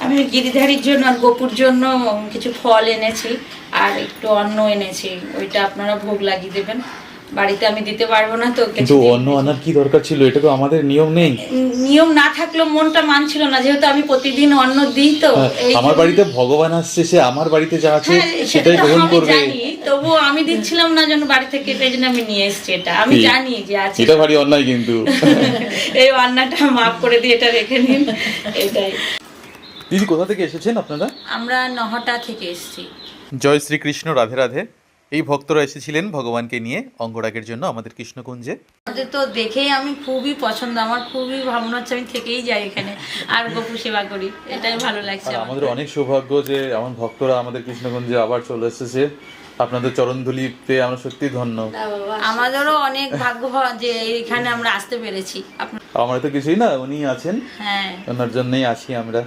আমি গিরিধারীর জন্য আর গোপুর জন্য কিছু ফল এনেছি আর একটু অন্ন এনেছি, ওইটা আপনারা ভোগ লাগিয়ে দেবেন। বাড়িতে আমি দিতে পারবো না তো। কিন্তু অন্য আনার কি দরকার ছিল? এটা তো আমাদের নিয়ম নেই। নিয়ম না থাকলেও মনটা মানছিল না, যেহেতু আমি প্রতিদিন অন্ন দিই তো। আমার বাড়িতে ভগবান আসছে, সে আমার বাড়িতে যা আছে সেটাই গ্রহণ করবে। তবু আমি দিচ্ছিলাম না জন্য বাড়ি থেকে, এটাই জন্য আমি নিয়ে এসেছি। এটা আমি জানি যে আছে, এটা ভারী অন্যায় কিন্তু। এই অন্যটা মাফ করে দিয়ে এটা রেখে নিন। এটাই। দিদি কোথা থেকে এসেছেন আপনারা? আমরা নহটা থেকে এসেছি। জয় শ্রীকৃষ্ণ, রাধে রাধে। এই ভক্তরা এসেছিলেন ভগবানকে নিয়ে অঙ্গরাগের জন্য আমাদের কৃষ্ণকুঞ্জে। আমাদের তো দেখেই আমি খুবই পছন্দ, আমার খুবই ভাবনা হচ্ছে আমি থেকেই যাই এখানে আর গোপু সেবা করি, এটাই ভালো লাগছে আর আমার। আমাদের অনেক সৌভাগ্য যে আমার ভক্তরা আমাদের কৃষ্ণকুঞ্জে আবার চলে এসেছে। আপনাদের চরণধুলিতে আমরা সত্যি ধন্য। আমাদেরও অনেক ভাগ্য যে এখানে আমরা আসতে পেরেছি। আমার তো কিছুই না, উনি আছেন, হ্যাঁ, ওনার জন্যই আসি আমরা।